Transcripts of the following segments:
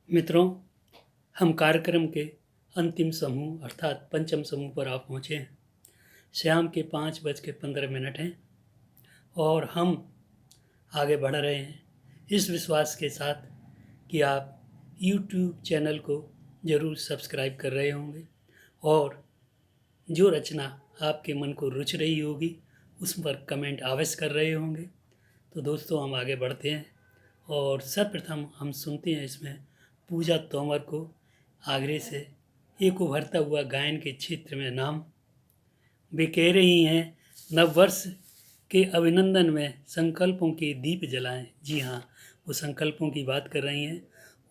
मित्रों, हम कार्यक्रम के अंतिम समूह अर्थात पंचम समूह पर आप पहुँचे हैं। शाम के 5:15 हैं और हम आगे बढ़ रहे हैं इस विश्वास के साथ कि आप YouTube चैनल को ज़रूर सब्सक्राइब कर रहे होंगे और जो रचना आपके मन को रुच रही होगी उस पर कमेंट अवश्य कर रहे होंगे। तो दोस्तों, हम आगे बढ़ते हैं और सर्वप्रथम हम सुनते हैं इसमें पूजा तोमर को आगरे से एक उभरता हुआ गायन के क्षेत्र में नाम। वे कह रही हैं, नववर्ष के अभिनंदन में संकल्पों के दीप जलाएं। जी हाँ, वो संकल्पों की बात कर रही हैं।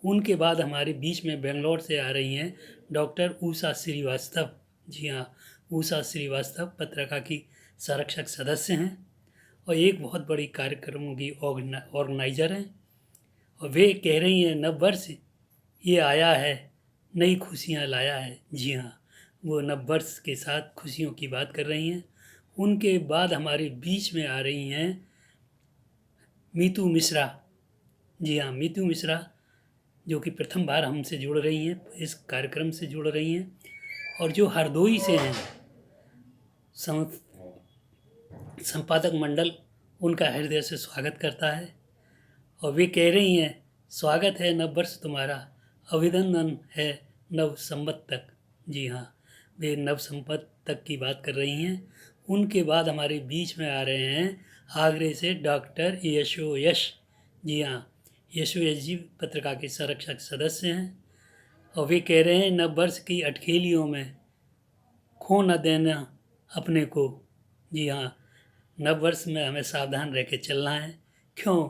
उनके बाद हमारे बीच में बेंगलोर से आ रही हैं डॉक्टर उषा श्रीवास्तव। जी हाँ, उषा श्रीवास्तव पत्रिका की संरक्षक सदस्य हैं और एक बहुत बड़ी कार्यक्रमों की ऑर्गेनाइजर हैं। और वे कह रही हैं, नववर्ष ये आया है, नई खुशियाँ लाया है। जी हाँ, वो नववर्ष के साथ खुशियों की बात कर रही हैं। उनके बाद हमारे बीच में आ रही हैं मीतू मिश्रा। जी हाँ, मीतू मिश्रा जो कि प्रथम बार हमसे जुड़ रही हैं, इस कार्यक्रम से जुड़ रही हैं और जो हरदोई से हैं। संपादक मंडल उनका हृदय से स्वागत करता है और वे कह रही हैं, स्वागत है नववर्ष तुम्हारा, अभिनंदन है नव संवत तक। जी हाँ, वे नव संवत तक की बात कर रही हैं। उनके बाद हमारे बीच में आ रहे हैं आगरे से डॉक्टर यशो यश। जी हाँ, यशो यश जी पत्रिका के संरक्षक सदस्य हैं और वे कह रहे हैं, नववर्ष की अटखेलियों में खो न देना अपने को। जी हाँ, नववर्ष में हमें सावधान रह के चलना है। क्यों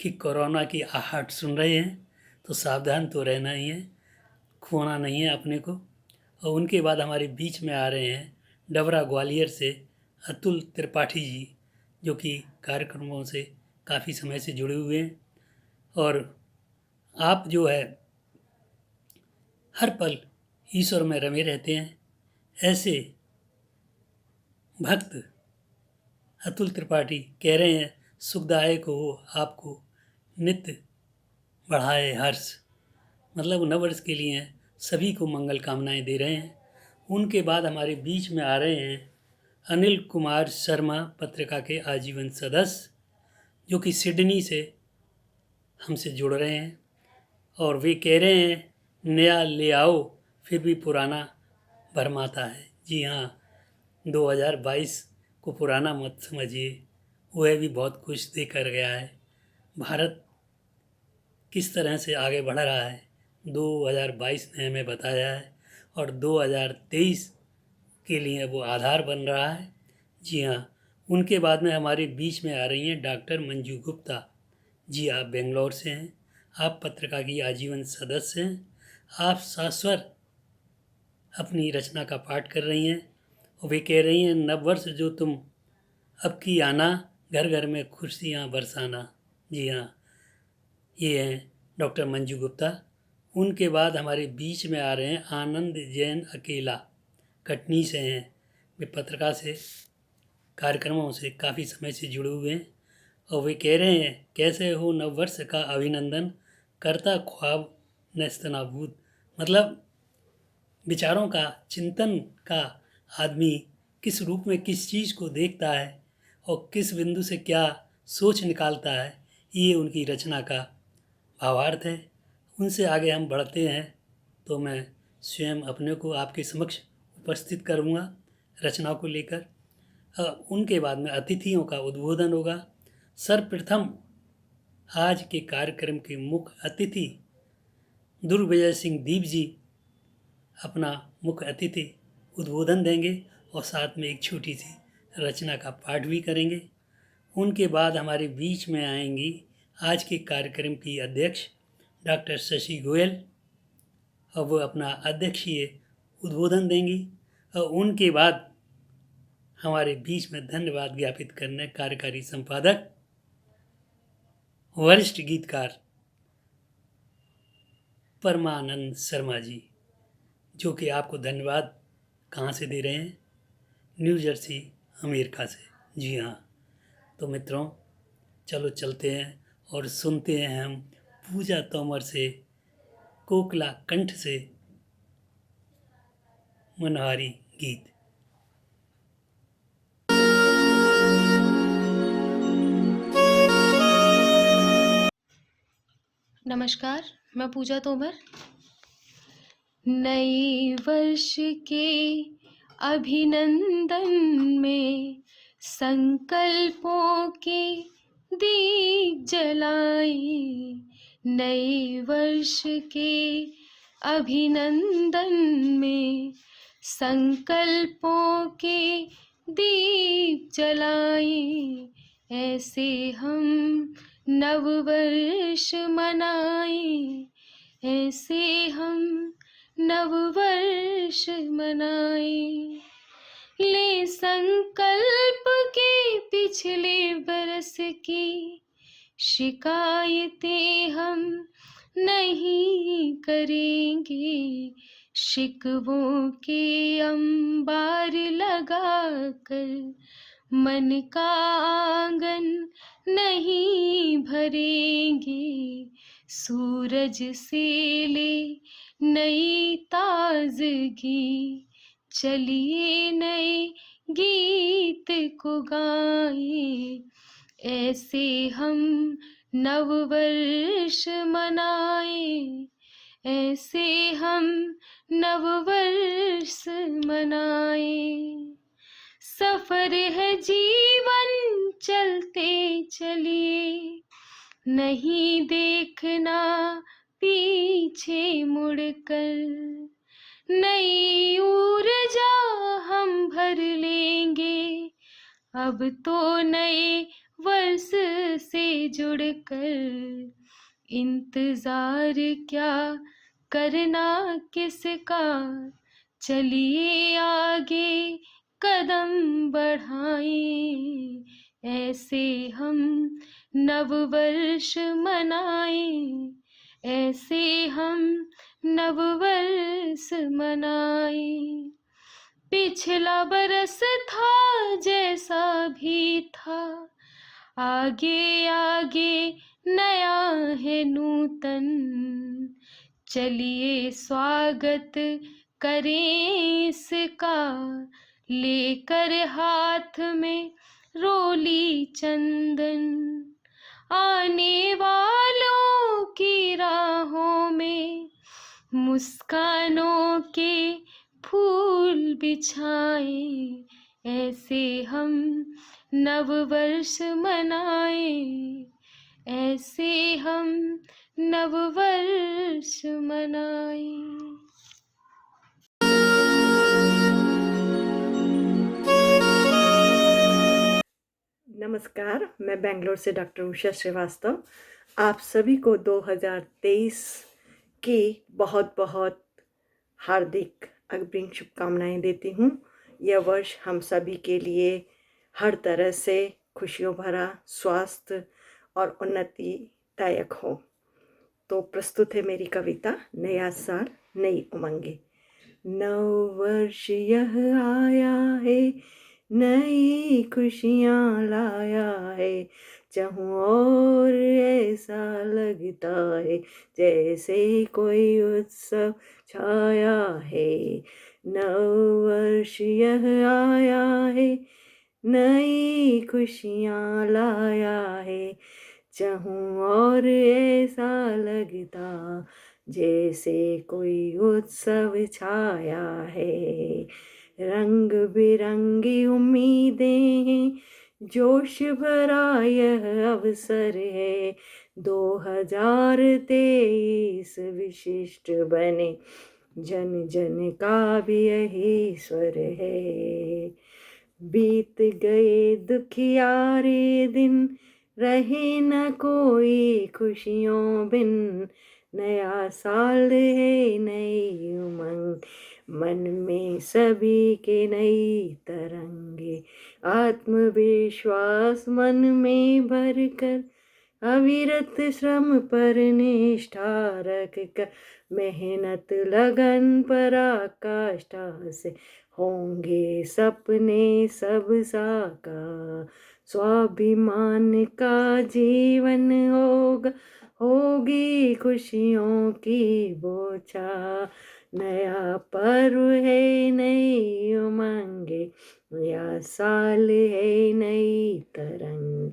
कि कोरोना की आहट सुन रहे हैं तो सावधान तो रहना ही है, खोना नहीं है अपने को। और उनके बाद हमारे बीच में आ रहे हैं डबरा ग्वालियर से अतुल त्रिपाठी जी, जो कि कार्यक्रमों से काफ़ी समय से जुड़े हुए हैं। और आप जो है हर पल ईश्वर में रमे रहते हैं, ऐसे भक्त अतुल त्रिपाठी कह रहे हैं, सुखदायक हो आपको नित्य बढ़ाए हर्ष। मतलब नववर्ष के लिए सभी को मंगल कामनाएं दे रहे हैं। उनके बाद हमारे बीच में आ रहे हैं अनिल कुमार शर्मा पत्रिका के आजीवन सदस्य, जो कि सिडनी से हमसे जुड़ रहे हैं और वे कह रहे हैं, नया ले आओ फिर भी पुराना भरमाता है। जी हाँ, 2022 को पुराना मत समझिए, वह भी बहुत कुछ दे कर गया है। भारत किस तरह से आगे बढ़ रहा है 2022 ने हमें बताया है और 2023 के लिए वो आधार बन रहा है। जी हाँ, उनके बाद में हमारे बीच में आ रही हैं डॉक्टर मंजू गुप्ता। जी, आप बेंगलोर से हैं, आप पत्रिका की आजीवन सदस्य हैं। आप शाश्वत अपनी रचना का पाठ कर रही हैं और वे कह रही हैं, नववर्ष जो तुम अब की आना, घर घर में खुशियाँ बरसाना। जी हाँ, ये हैं डॉक्टर मंजू गुप्ता। उनके बाद हमारे बीच में आ रहे हैं आनंद जैन अकेला, कटनी से हैं। वे पत्रिका से कार्यक्रमों से काफ़ी समय से जुड़े हुए हैं और वे कह रहे हैं, कैसे हो नववर्ष का अभिनंदन करता ख्वाब नेस्तनाबूद। मतलब विचारों का चिंतन का आदमी किस रूप में किस चीज़ को देखता है और किस बिंदु से क्या सोच निकालता है, ये उनकी रचना का भावार्थ है। उनसे आगे हम बढ़ते हैं तो मैं स्वयं अपने को आपके समक्ष उपस्थित करूँगा रचना को लेकर। उनके बाद में अतिथियों का उद्बोधन होगा। सर्वप्रथम आज के कार्यक्रम के मुख्य अतिथि दुर्विजय सिंह दीप जी अपना मुख्य अतिथि उद्बोधन देंगे और साथ में एक छोटी सी रचना का पाठ भी करेंगे। उनके बाद हमारे बीच में आएंगी आज के कार्यक्रम की अध्यक्ष डॉक्टर शशि गोयल और वो अपना अध्यक्षीय उद्बोधन देंगी। और उनके बाद हमारे बीच में धन्यवाद ज्ञापित करने कार्यकारी संपादक वरिष्ठ गीतकार परमानंद शर्मा जी, जो कि आपको धन्यवाद कहाँ से दे रहे हैं, न्यू जर्सी अमेरिका से। जी हाँ, तो मित्रों, चलो चलते हैं और सुनते हैं हम पूजा तोमर से कोकिला कंठ से मनोहारी गीत। नमस्कार, मैं पूजा तोमर। नए वर्ष के अभिनंदन में संकल्पों के दीप जलाए। नए वर्ष के अभिनंदन में संकल्पों के दीप जलाए। ऐसे हम नववर्ष मनाए, ऐसे हम नववर्ष मनाए। ले संकल्प के पिछले बरस की शिकायतें हम नहीं करेंगे। शिकवों के अंबार लगाकर मन का आंगन नहीं भरेंगे। सूरज से ले नई ताजगी, चलिए नए गीत को गाएं। ऐसे हम नववर्ष मनाए, ऐसे हम नववर्ष मनाए। सफर है जीवन चलते चलिए, नहीं देखना पीछे मुड़कर। नई ऊर्जा हम भर लेंगे अब तो नए वर्ष से जुड़कर। इंतजार क्या करना किसका, चलिए आगे कदम बढ़ाएं। ऐसे हम नववर्ष मनाए, ऐसे हम नववर्ष मनाए। पिछला बरस था जैसा भी था, आगे आगे नया है नूतन। चलिए स्वागत करें इसका, लेकर हाथ में रोली चंदन। आने वालों की राहों में मुस्कानों के फूल बिछाए। ऐसे हम नववर्ष मनाए, ऐसे हम नववर्ष मनाए। नमस्कार, मैं बेंगलोर से डॉक्टर उषा श्रीवास्तव आप सभी को 2023 की बहुत बहुत हार्दिक अग्रिम शुभकामनाएं देती हूँ। यह वर्ष हम सभी के लिए हर तरह से खुशियों भरा, स्वास्थ्य और उन्नतिदायक हो। तो प्रस्तुत है मेरी कविता नया साल नई उमंगे। नव वर्ष यह आया है, नई खुशियाँ लाया है। चाहूँ और ऐसा लगता है जैसे कोई उत्सव छाया है। नव वर्ष यह आया है, नई खुशियाँ लाया है। चाहूँ और ऐसा लगता जैसे कोई उत्सव छाया है। रंग बिरंगी उम्मीदें हैं, जोश भरा यह अवसर है। 2023 विशिष्ट बने, जन जन का भी यही स्वर है। बीत गए दुखियारे दिन, रहे न कोई खुशियों बिन। नया साल है नई उमंग, मन में सभी के नई तरंगे। आत्मविश्वास मन में भरकर, अविरत श्रम पर निष्ठा रख कर। मेहनत लगन पराकाष्ठा से, होंगे सपने सब साकार। स्वाभिमान का जीवन होगा, होगी खुशियों की बोछा। नया पर्व है, नई उमंगे, नया साल है, नई तरंग।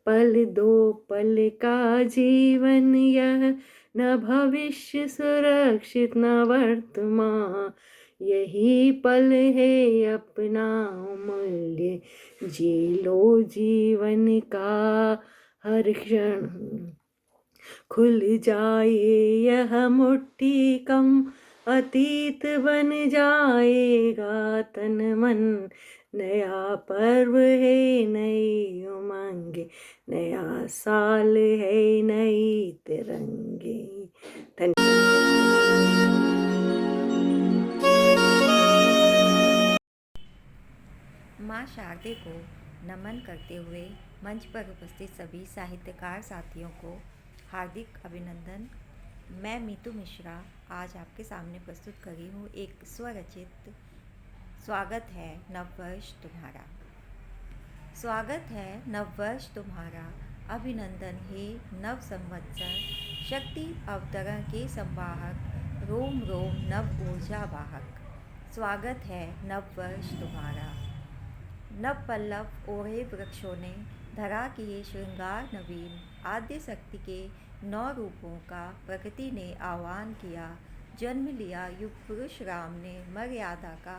पल दो पल का जीवन यह, न भविष्य सुरक्षित न वर्तमान। यही पल है अपना अमूल्य, जी लो जीवन का हर क्षण। खुल जाए यह मुट्ठी कम, अतीत बन जाएगा तन मन। नया पर्व है, नई उमंगे, नया साल है, नई तिरंगे। माँ शारदे को नमन करते हुए मंच पर उपस्थित सभी साहित्यकार साथियों को हार्दिक अभिनंदन। मैं मीतू मिश्रा आज आपके सामने प्रस्तुत कर रही हूँ एक स्वरचित स्वागत है नववर्ष तुम्हारा। स्वागत है नववर्ष तुम्हारा, अभिनंदन हे नव संवत्सर। शक्ति अवतरण के संवाहक, रोम रोम नव ऊर्जा वाहक। स्वागत है नववर्ष तुम्हारा। नव पल्लव ओढ़े वृक्षों ने धरा किए श्रृंगार नवीन। आद्य शक्ति के 9 रूपों का प्रकृति ने आह्वान किया। जन्म लिया युग पुरुष राम ने, मर्यादा का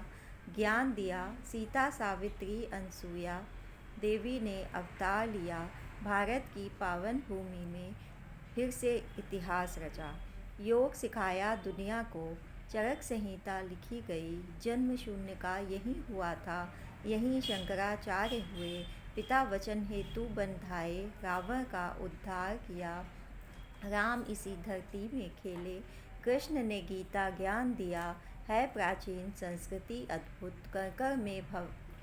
ज्ञान दिया। सीता सावित्री अनसुया देवी ने अवतार लिया। भारत की पावन भूमि में फिर से इतिहास रचा। योग सिखाया दुनिया को, चरक संहिता लिखी गई। जन्म शून्य का यही हुआ था, यहीं शंकराचार्य हुए। पिता वचन हेतु बंधाए, रावण का उद्धार किया। राम इसी धरती में खेले, कृष्ण ने गीता ज्ञान दिया। है प्राचीन संस्कृति अद्भुत, कर कर में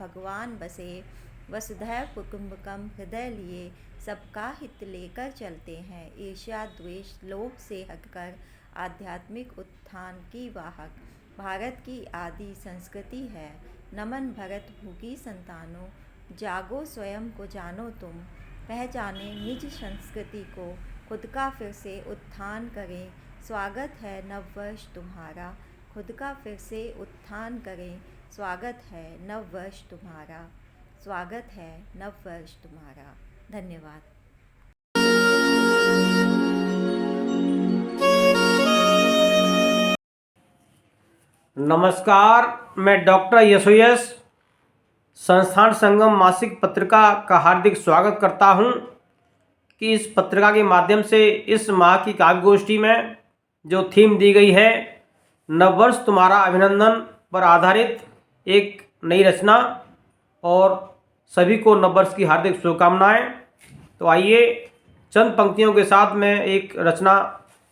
भगवान बसे। वसुधैव कुटुम्बकम हृदय लिए, सबका हित लेकर चलते हैं। ईर्ष्या द्वेष लोभ से हटकर आध्यात्मिक उत्थान की वाहक भारत की आदि संस्कृति है। नमन भरत भूखी संतानों, जागो स्वयं को जानो तुम। पहचाने निज संस्कृति को, खुद का फिर से उत्थान करें। स्वागत है नववर्ष तुम्हारा, खुद का फिर से उत्थान करें। स्वागत है नववर्ष तुम्हारा, स्वागत है नववर्ष तुम्हारा। धन्यवाद। नमस्कार, मैं डॉक्टर यशोयश संस्थान संगम मासिक पत्रिका का हार्दिक स्वागत करता हूं कि इस पत्रिका के माध्यम से इस माह की काव्य गोष्ठी में जो थीम दी गई है, नववर्ष तुम्हारा अभिनंदन पर आधारित एक नई रचना, और सभी को नववर्ष की हार्दिक शुभकामनाएं। तो आइए चंद पंक्तियों के साथ मैं एक रचना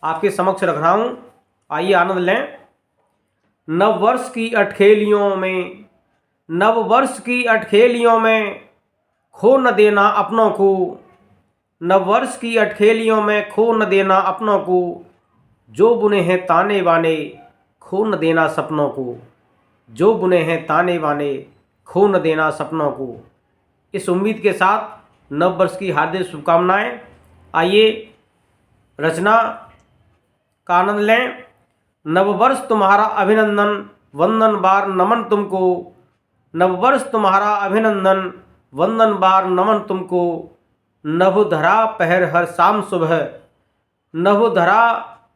आपके समक्ष रख रहा हूं, आइए आनंद लें। नववर्ष की अटखेलियों में, नववर्ष की अटखेलियों में खो न देना अपनों को। नववर्ष की अटखेलियों में खो न देना अपनों को। जो बुने हैं ताने बाने, खो न देना सपनों को। जो बुने हैं ताने बाने, खो न देना सपनों को। इस उम्मीद के साथ नववर्ष की हार्दिक शुभकामनाएं। आइए रचना का आनंद लें। नववर्ष तुम्हारा अभिनंदन, वंदन बार नमन तुमको। नववर्ष तुम्हारा अभिनंदन, वंदन बार नमन तुमको। नभ धरा पहर हर शाम सुबह, नभ धरा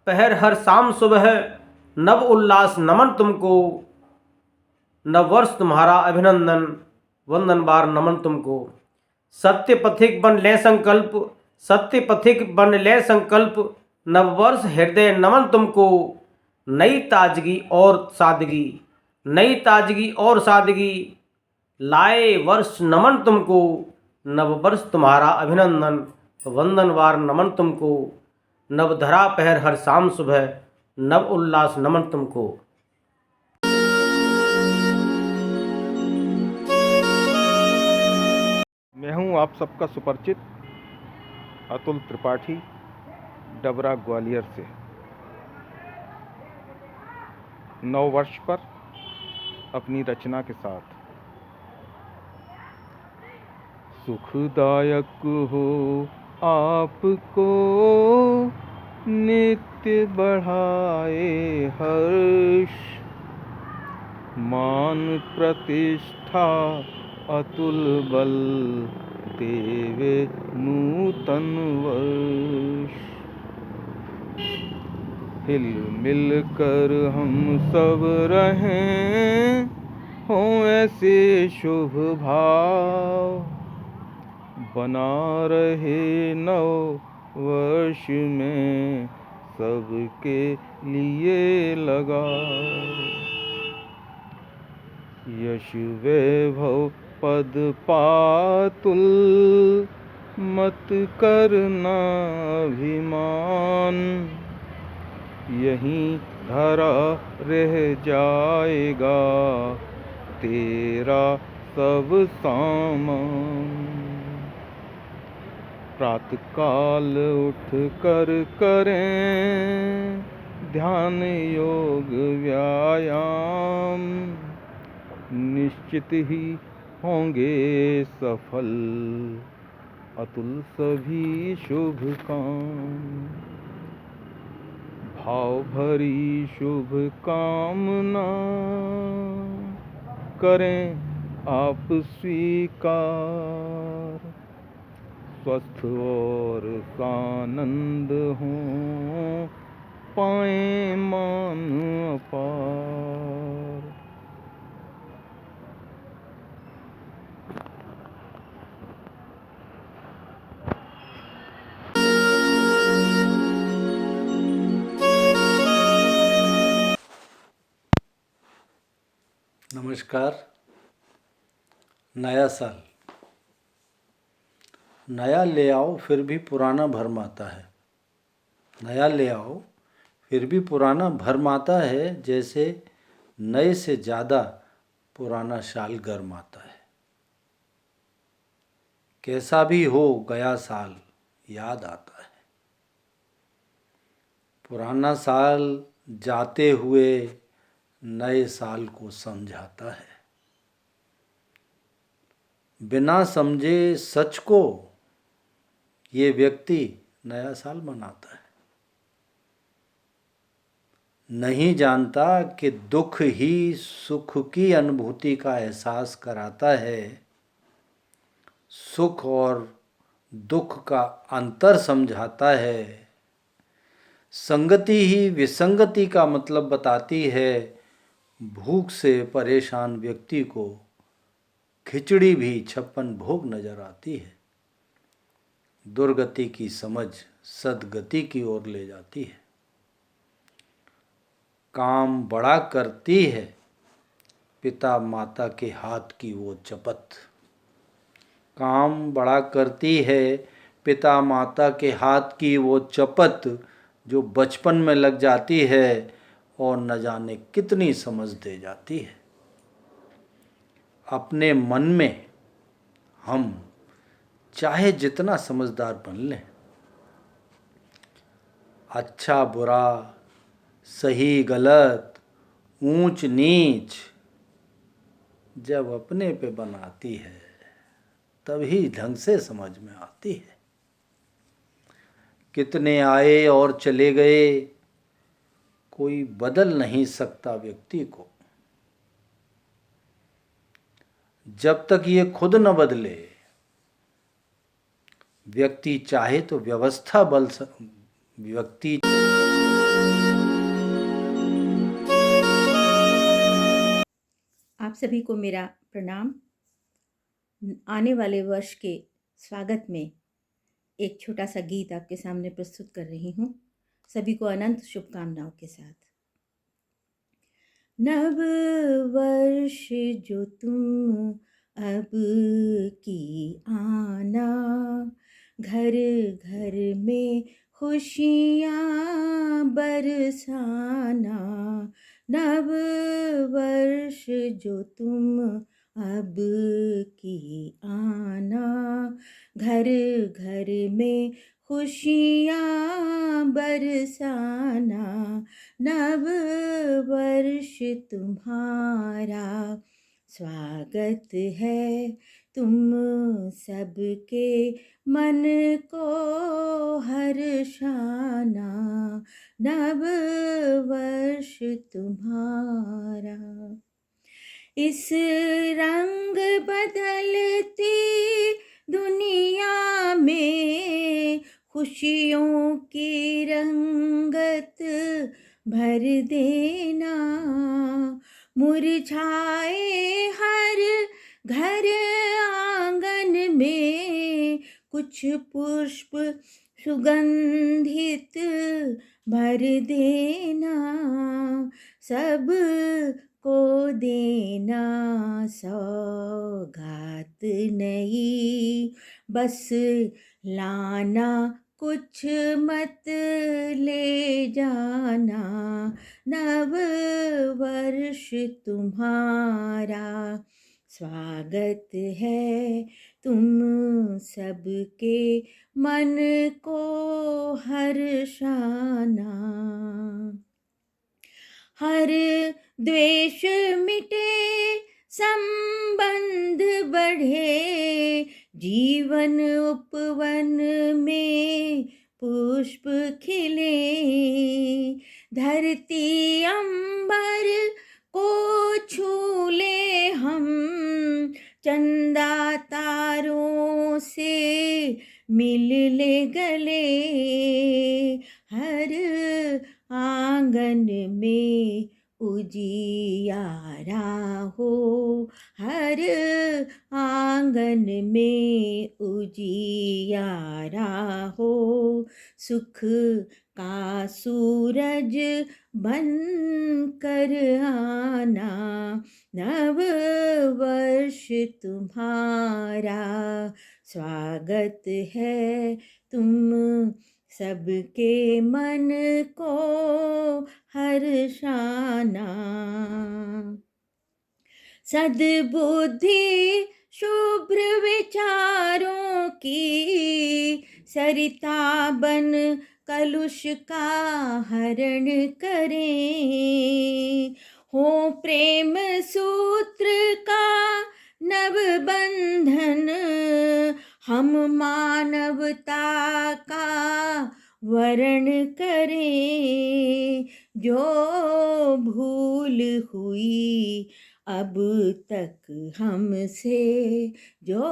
पहर हर शाम सुबह। नव उल्लास नमन तुमको। नववर्ष तुम्हारा अभिनंदन, वंदन बार नमन तुमको। सत्य पथिक बन ले संकल्प, सत्य पथिक बन ले संकल्प। नववर्ष हृदय नमन तुमको। नई ताजगी और सादगी, नई ताजगी और सादगी लाए वर्ष नमन तुमको। नववर्ष तुम्हारा अभिनंदन, वंदनवार नमन तुमको। नवधरा पहर हर शाम सुबह, नव उल्लास नमन तुमको। मैं हूं आप सबका सुपरिचित अतुल त्रिपाठी, डबरा ग्वालियर से। नव वर्ष पर अपनी रचना के साथ सुखदायक हो आपको, नित्य बढ़ाए हर्ष। मान प्रतिष्ठा अतुल बल, देवे नूतन वर्ष। हिल मिल कर हम सब रहें, हों ऐसे शुभ भाव। बना रहे नव वर्ष में सबके लिए लगाओ। यश वैभव पद पातुल, मत करना अभिमान। यहीं धरा रह जाएगा तेरा सब सामान। प्रातः काल उठ कर करें ध्यान योग व्यायाम। निश्चित ही होंगे सफल अतुल सभी शुभ काम। भाव भरी शुभ कामना करें आप स्वीकार। स्वस्थ और सानंद हों, पाएं मान अपार। नमस्कार। नया साल, नया ले आओ फिर भी पुराना भरमाता है। नया ले आओ फिर भी पुराना भरमाता है, जैसे नए से ज़्यादा पुराना साल गरमाता है। कैसा भी हो गया साल याद आता है। पुराना साल जाते हुए नए साल को समझाता है। बिना समझे सच को ये व्यक्ति नया साल मनाता है। नहीं जानता कि दुख ही सुख की अनुभूति का एहसास कराता है। सुख और दुख का अंतर समझाता है। संगति ही विसंगति का मतलब बताती है। भूख से परेशान व्यक्ति को खिचड़ी भी 56 भोग नजर आती है। दुर्गति की समझ सद्गति की ओर ले जाती है। काम बड़ा करती है पिता माता के हाथ की वो चपत। काम बड़ा करती है पिता माता के हाथ की वो चपत, जो बचपन में लग जाती है और न जाने कितनी समझ दे जाती है। अपने मन में हम चाहे जितना समझदार बन लें, अच्छा बुरा, सही गलत, ऊंच नीच, जब अपने पे बनाती है तभी ढंग से समझ में आती है। कितने आए और चले गए, कोई बदल नहीं सकता व्यक्ति को। जब तक ये खुद न बदले, व्यक्ति चाहे तो व्यवस्था व्यक्ति आप सभी को मेरा प्रणाम। आने वाले वर्ष के स्वागत में एक छोटा सा गीत आपके सामने प्रस्तुत कर रही हूँ। सभी को अनंत शुभकामनाओं के साथ। नव वर्ष जो तुम अब की आना, घर घर में खुशियाँ बरसाना। नव वर्ष जो तुम अब की आना, घर घर में खुशियाँ बरसाना। नव वर्ष तुम्हारा स्वागत है तुम सबके मन को हर्षाना, नव वर्ष तुम्हारा। इस रंग बदलती दुनिया में खुशियों की रंगत भर देना। मुरझाए हर घर आंगन में कुछ पुष्प सुगंधित भर देना। सब को देना सौगात नई, बस लाना कुछ मत ले जाना। नव वर्ष तुम्हारा स्वागत है तुम सबके मन को हर्षाना। हर द्वेष मिटे संबंध बढ़े, जीवन उपवन में पुष्प खिले। धरती अंबर को छू ले हम, चंदा तारों से मिल ले गले। हर आंगन में उजियारा हो, हर आंगन में उजियारा हो। सुख का सूरज बन कर आना, नव वर्ष तुम्हारा स्वागत है तुम सबके मन को हर्षाना। सद्बुद्धि शुभ्र विचारों की सरिता बन कलुष का हरण करें। हो प्रेम सूत्र का नव बंधन, हम मानवता का वरण करें। जो भूल हुई अब तक हमसे, जो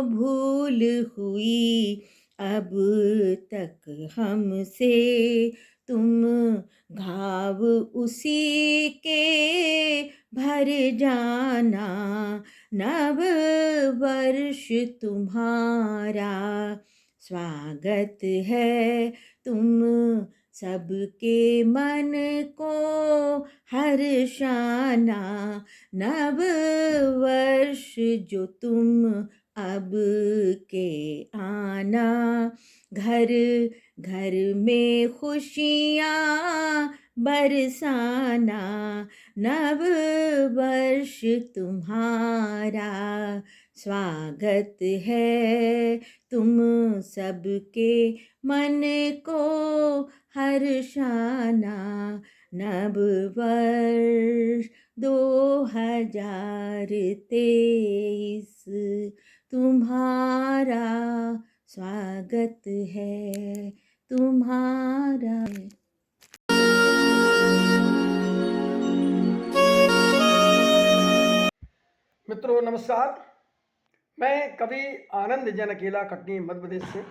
भूल हुई अब तक हमसे, तुम घाव उसी के भर जाना। नव वर्ष तुम्हारा स्वागत है तुम सबके मन को हर्षाना। नव वर्ष जो तुम अब के आना, घर घर में खुशियाँ बरसाना। नव वर्ष तुम्हारा स्वागत है तुम सबके मन को हर्षाना। नव वर्ष 2023 तुम्हारा स्वागत है, तुम्हारा। मित्रों नमस्कार, मैं कवि आनंद जैन अकेला, कटनी, मध्य प्रदेश से।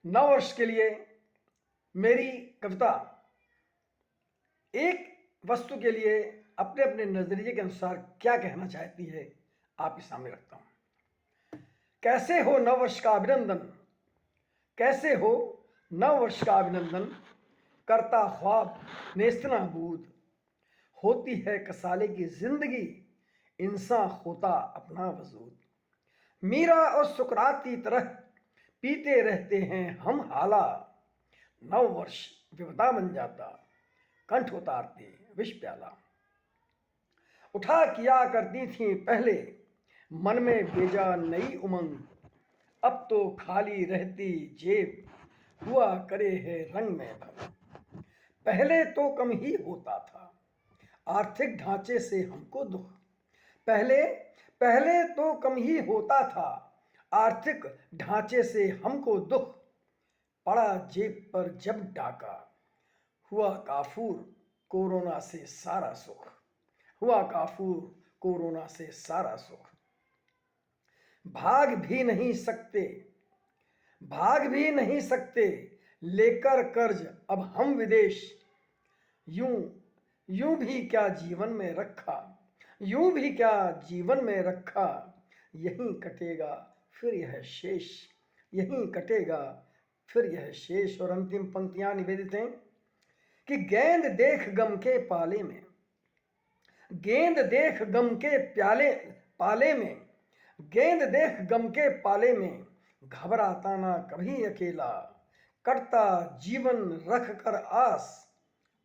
नव वर्ष के लिए मेरी कविता एक वस्तु के लिए अपने अपने नजरिए के अनुसार क्या कहना चाहती है आपके सामने रखता हूं। कैसे हो नव वर्ष का अभिनंदन, कैसे हो नव वर्ष का अभिनंदन, करता ख्वाब नेस्तनाबूद, होती है कसाले की जिंदगी, इंसान होता अपना वजूद। मीरा और सुकरात की तरह पीते रहते हैं हम हाला, नव वर्ष विपदा बन जाता, कंठ उतारते विष प्याला। उठा किया करती थी पहले मन में बेजा नई उमंग, अब तो खाली रहती जेब हुआ करे है रंग में भंग। पहले तो कम ही होता था, आर्थिक ढांचे से हमको दुख। पहले पहले तो कम ही होता था, आर्थिक ढांचे से हमको दुख। पड़ा जेब पर जब डाका, हुआ काफूर कोरोना से सारा सुख। हुआ काफूर कोरोना से सारा सुख। भाग भी नहीं सकते लेकर कर्ज अब हम विदेश। यूं भी क्या जीवन में रखा, यहीं कटेगा फिर यह शेष। और अंतिम पंक्तियां निवेदित हैं कि गेंद देख गम के पाले में, घबराता ना कभी अकेला। कटता जीवन रख कर आस,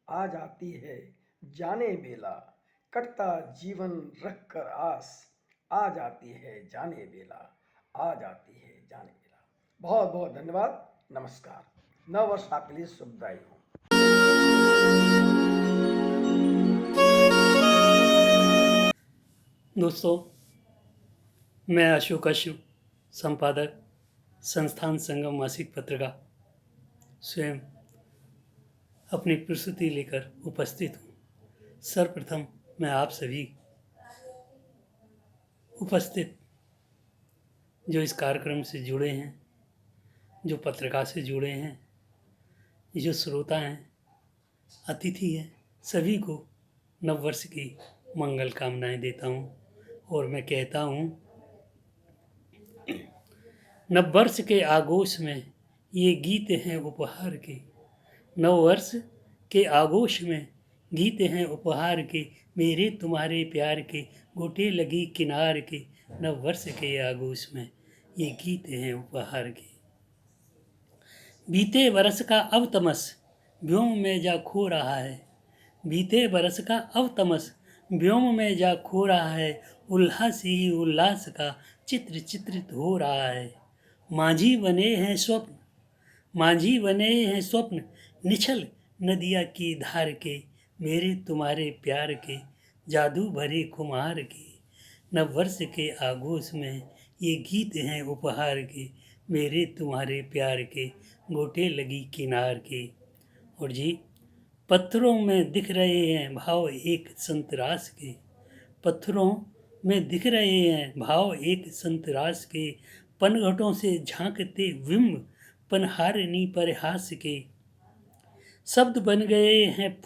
आ जाती है जाने बेला। बहुत बहुत धन्यवाद। नमस्कार। नव वर्ष आपके लिए शुभदायी हो। दोस्तों, मैं अशोक अशु, संपादक संस्थान संगम मासिक पत्रिका, स्वयं अपनी प्रस्तुति लेकर उपस्थित हूँ। सर्वप्रथम मैं आप सभी उपस्थित जो इस कार्यक्रम से जुड़े हैं, जो पत्रिका से जुड़े हैं, जो श्रोता हैं, अतिथि हैं, सभी को नववर्ष की मंगल कामनाएं देता हूँ। और मैं कहता हूँ, नववर्ष के आगोश में ये गीत हैं उपहार के। नववर्ष के आगोश में गीत हैं उपहार के, मेरे तुम्हारे प्यार के, गोटे लगी किनार के। नववर्ष के आगोश में ये गीत हैं उपहार के। बीते बरस का अब तमस व्योम में जा खो रहा है। बीते बरस का अब तमस व्योम में जा खो रहा है। उल्लास ही उल्लास का चित्र चित्रित हो रहा है। माझी बने हैं स्वप्न निछल नदिया की धार के, मेरे तुम्हारे प्यार के, जादू भरे खुमार के। नववर्ष के आगोश में ये गीत हैं उपहार के, मेरे तुम्हारे प्यार के, गोटे लगी किनार के। और जी, पत्थरों में दिख रहे हैं भाव एक संतरास के। पत्थरों में दिख रहे हैं भाव एक संतरास के। पनघटों से झांकते बिंब पनहारनी पर हास के। शब्द बन गए हैं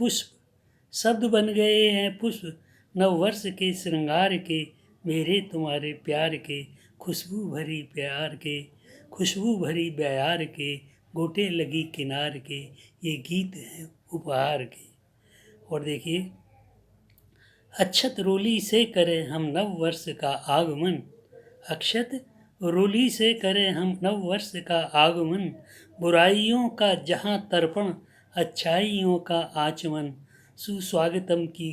पुष्प नववर्ष के श्रृंगार के, मेरे तुम्हारे प्यार के, खुशबू भरी प्यार के, गोटे लगी किनार के। ये गीत हैं उपहार के। और देखिए, अक्षत रोली से करें हम नववर्ष का आगमन। अक्षत रोली से करें हम नववर्ष का आगमन। बुराइयों का जहाँ तर्पण, अच्छाइयों का आचमन। सुस्वागतम की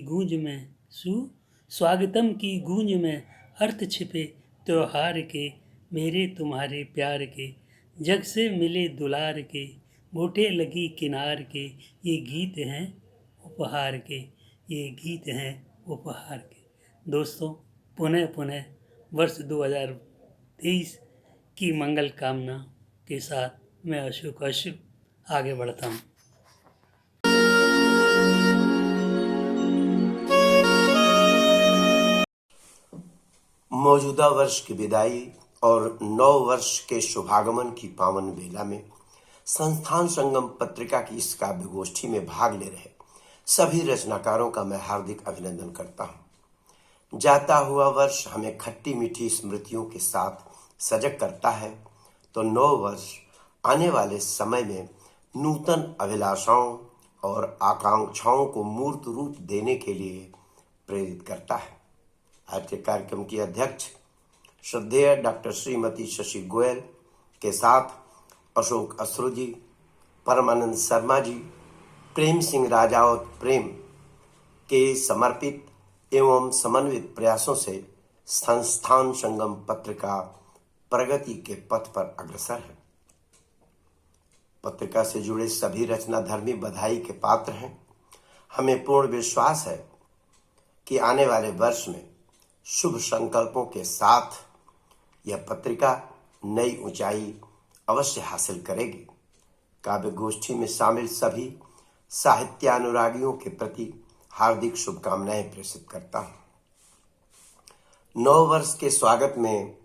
गूंज में अर्थ छिपे त्योहार के, मेरे तुम्हारे प्यार के, जग से मिले दुलार के, गोटे लगी किनार के। ये गीत हैं उपहार के। दोस्तों, पुनः वर्ष 2023 की मंगल कामना के साथ मैं अशोक अशु आगे बढ़ता हूँ। मौजूदा वर्ष की विदाई और नव वर्ष के शुभागमन की पावन बेला में संस्थान संगम पत्रिका की इस काव्य गोष्ठी में भाग ले रहे सभी रचनाकारों का मैं हार्दिक अभिनंदन करता हूँ। जाता हुआ वर्ष हमें खट्टी मीठी स्मृतियों के साथ सजग करता है, तो नव वर्ष आने वाले समय में नूतन अभिलाषाओं और आकांक्षाओं को मूर्त रूप देने के लिए प्रेरित करता है। आज के कार्यक्रम की अध्यक्ष श्रद्धेय डॉक्टर श्रीमती शशि गोयल के साथ अशोक अश्रु जी, परमानंद शर्मा जी, प्रेम सिंह राजावत प्रेम के समर्पित एवं समन्वित प्रयासों से संस्थान संगम पत्रिका प्रगति के पथ पर अग्रसर है। पत्रिका से जुड़े सभी रचनाधर्मी बधाई के पात्र हैं। हमें पूर्ण विश्वास है कि आने वाले वर्ष में शुभ संकल्पों के साथ यह पत्रिका नई ऊंचाई अवश्य हासिल करेगी। काव्य गोष्ठी में शामिल सभी साहित्यानुरागियों के प्रति हार्दिक शुभकामनाएं प्रेषित करता हूं। 9 वर्ष के स्वागत में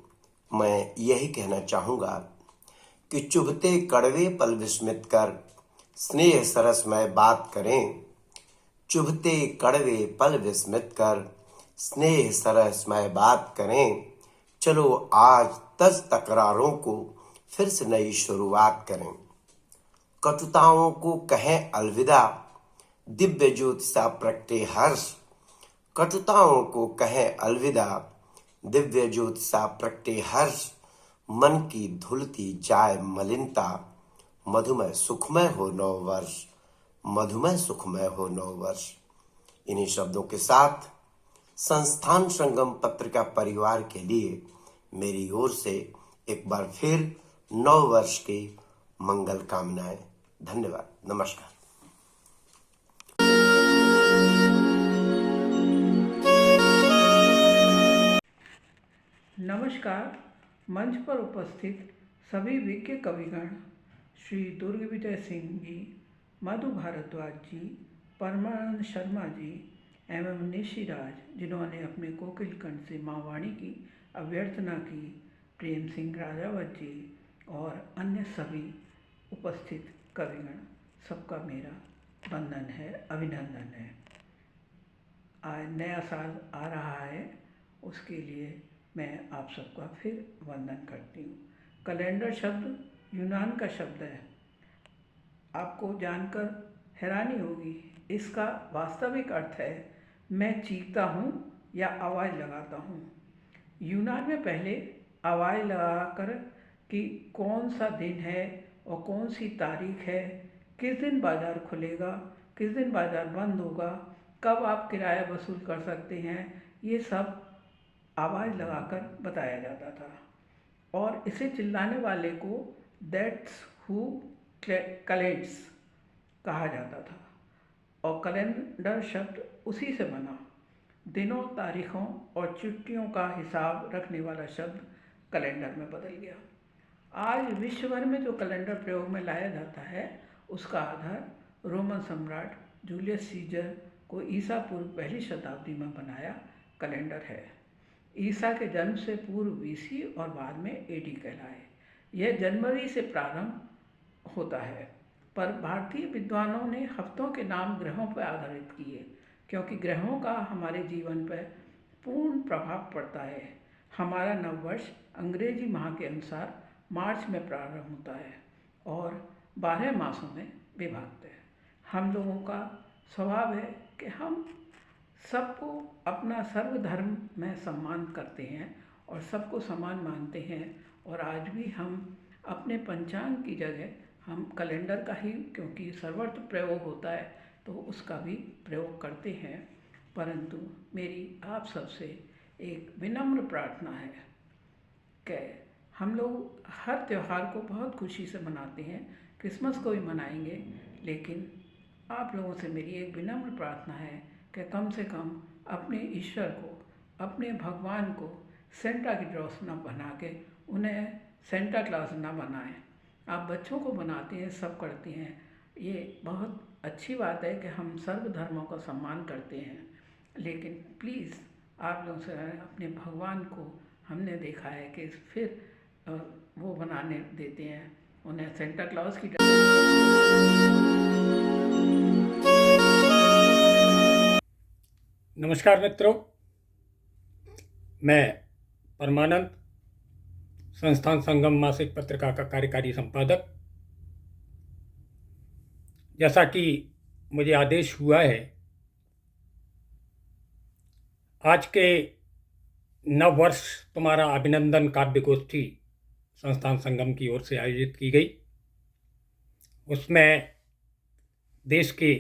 मैं यही कहना चाहूंगा कि चुभते कड़वे पल विस्मित कर स्नेह सरसमय बात करें। चुभते कड़वे पल विस्मित कर स्नेह सरसमय बात करें। चलो आज तज तकरारों को फिर से नई शुरुआत करें। कटुताओं को कहें अलविदा, दिव्य ज्योति सा प्रगटे हर्ष। कटुताओं को कहें अलविदा, दिव्य ज्योति सा प्रगटे हर्ष। मन की धुलती जाए मलिनता, मधुमय सुखमय हो 9 वर्ष, मधुमय सुखमय हो 9 वर्ष। इन्हीं शब्दों के साथ संस्थान संगम पत्रिका परिवार के लिए मेरी ओर से एक बार फिर 9 वर्ष की मंगल कामनाएं। धन्यवाद। नमस्कार। नमस्कार। मंच पर उपस्थित सभी विज्ञ कविगण श्री दुर्ग विजय सिंह जी, मधु भारद्वाज जी, परमानंद शर्मा जी एवं निशिराज, जिन्होंने अपने कोकिल कंठ से माँ वाणी की अभ्यर्थना की, प्रेम सिंह राजावत जी और अन्य सभी उपस्थित कविगण, सबका मेरा वंदन है, अभिनंदन है। आज नया साल आ रहा है, उसके लिए मैं आप सबका फिर वंदन करती हूँ। कैलेंडर शब्द यूनान का शब्द है। आपको जानकर हैरानी होगी, इसका वास्तविक अर्थ है मैं चीखता हूँ या आवाज़ लगाता हूँ। यूनान में पहले आवाज़ लगाकर कि कौन सा दिन है और कौन सी तारीख है, किस दिन बाज़ार खुलेगा, किस दिन बाज़ार बंद होगा, कब आप किराया वसूल कर सकते हैं, ये सब आवाज़ लगाकर बताया जाता था। और इसे चिल्लाने वाले को दैट्स हु कैलेंड्स कहा जाता था। और कैलेंडर शब्द उसी से बना। दिनों, तारीखों और छुट्टियों का हिसाब रखने वाला शब्द कैलेंडर में बदल गया। आज विश्व भर में जो कैलेंडर प्रयोग में लाया जाता है, उसका आधार रोमन सम्राट जूलियस सीजर को ईसा पूर्व पहली शताब्दी में बनाया कैलेंडर है। ईसा के जन्म से पूर्व बीसी और बाद में एडी कहलाए। यह जनवरी से प्रारंभ होता है, पर भारतीय विद्वानों ने हफ्तों के नाम ग्रहों पर आधारित किए, क्योंकि ग्रहों का हमारे जीवन पर पूर्ण प्रभाव पड़ता है। हमारा नववर्ष अंग्रेजी माह के अनुसार मार्च में प्रारंभ होता है और 12 मासों में विभक्त है। हम लोगों का स्वभाव है कि हम सबको अपना सर्वधर्म में सम्मान करते हैं और सबको समान मानते हैं। और आज भी हम अपने पंचांग की जगह हम कैलेंडर का ही, क्योंकि सर्वत्र प्रयोग होता है, तो उसका भी प्रयोग करते हैं। परंतु मेरी आप सबसे एक विनम्र प्रार्थना है कि हम लोग हर त्यौहार को बहुत खुशी से मनाते हैं, क्रिसमस को भी मनाएंगे, लेकिन आप लोगों से मेरी एक विनम्र प्रार्थना है कि कम से कम अपने ईश्वर को, अपने भगवान को सेंटा क्लॉज ना बना के उन्हें सेंटा क्लॉज ना बनाएं। आप बच्चों को बनाते हैं, सब करते हैं, ये बहुत अच्छी बात है कि हम सर्व धर्मों का सम्मान करते हैं, लेकिन प्लीज़ आप लोगों से अपने भगवान को हमने देखा है कि फिर वो बनाने देते हैं, उन्हें सेंटा क्लॉज की नमस्कार मित्रों, मैं परमानंद, संस्थान संगम मासिक पत्रिका का कार्यकारी संपादक। जैसा कि मुझे आदेश हुआ है, आज के नव वर्ष तुम्हारा अभिनंदन काव्य गोष्ठी संस्थान संगम की ओर से आयोजित की गई। उसमें देश के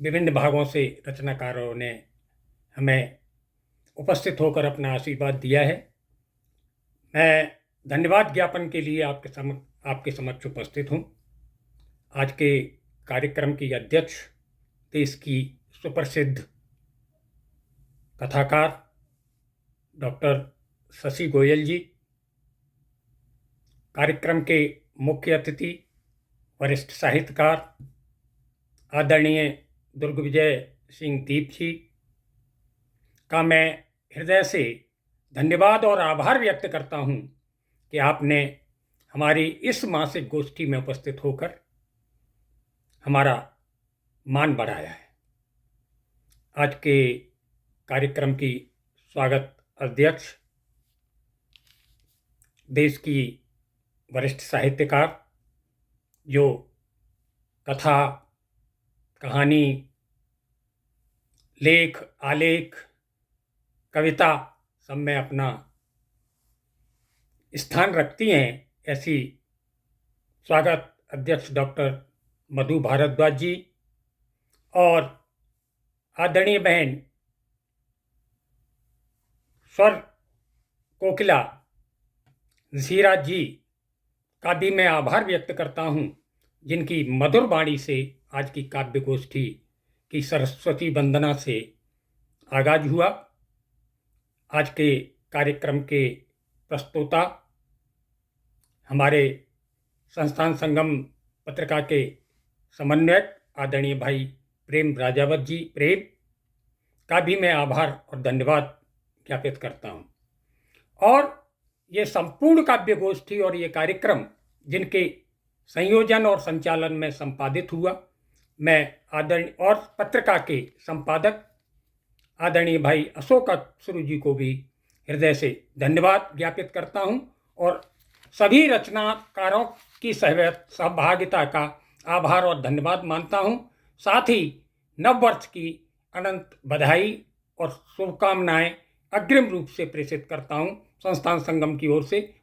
विभिन्न भागों से रचनाकारों ने हमें उपस्थित होकर अपना आशीर्वाद दिया है। मैं धन्यवाद ज्ञापन के लिए आपके समक्ष उपस्थित हूँ। आज के कार्यक्रम की अध्यक्ष देश की सुप्रसिद्ध कथाकार डॉक्टर शशि गोयल जी, कार्यक्रम के मुख्य अतिथि वरिष्ठ साहित्यकार आदरणीय दुर्ग विजय सिंह दीप जी का मैं हृदय से धन्यवाद और आभार व्यक्त करता हूं कि आपने हमारी इस मासिक गोष्ठी में उपस्थित होकर हमारा मान बढ़ाया है। आज के कार्यक्रम की स्वागत अध्यक्ष देश की वरिष्ठ साहित्यकार जो कथा, कहानी, लेख, आलेख, कविता सब में अपना स्थान रखती हैं, ऐसी स्वागत अध्यक्ष डॉक्टर मधु भारद्वाज जी और आदरणीय बहन स्वर कोकिला झीरा जी का भी मैं आभार व्यक्त करता हूं, जिनकी मधुर वाणी से आज की काव्य गोष्ठी की सरस्वती वंदना से आगाज हुआ। आज के कार्यक्रम के प्रस्तोता हमारे संस्थान संगम पत्रिका के समन्वयक आदरणीय भाई प्रेम राजावत जी प्रेम का भी मैं आभार और धन्यवाद ज्ञापित करता हूं। और ये संपूर्ण काव्य गोष्ठी और ये कार्यक्रम जिनके संयोजन और संचालन में संपादित हुआ, मैं आदरणीय और पत्रिका के संपादक आदरणीय भाई अशोक अफसरू जी को भी हृदय से धन्यवाद ज्ञापित करता हूं और सभी रचनाकारों की सहभागिता का आभार और धन्यवाद मानता हूं। साथ ही नव वर्ष की अनंत बधाई और शुभकामनाएं अग्रिम रूप से प्रेषित करता हूं संस्थान संगम की ओर से।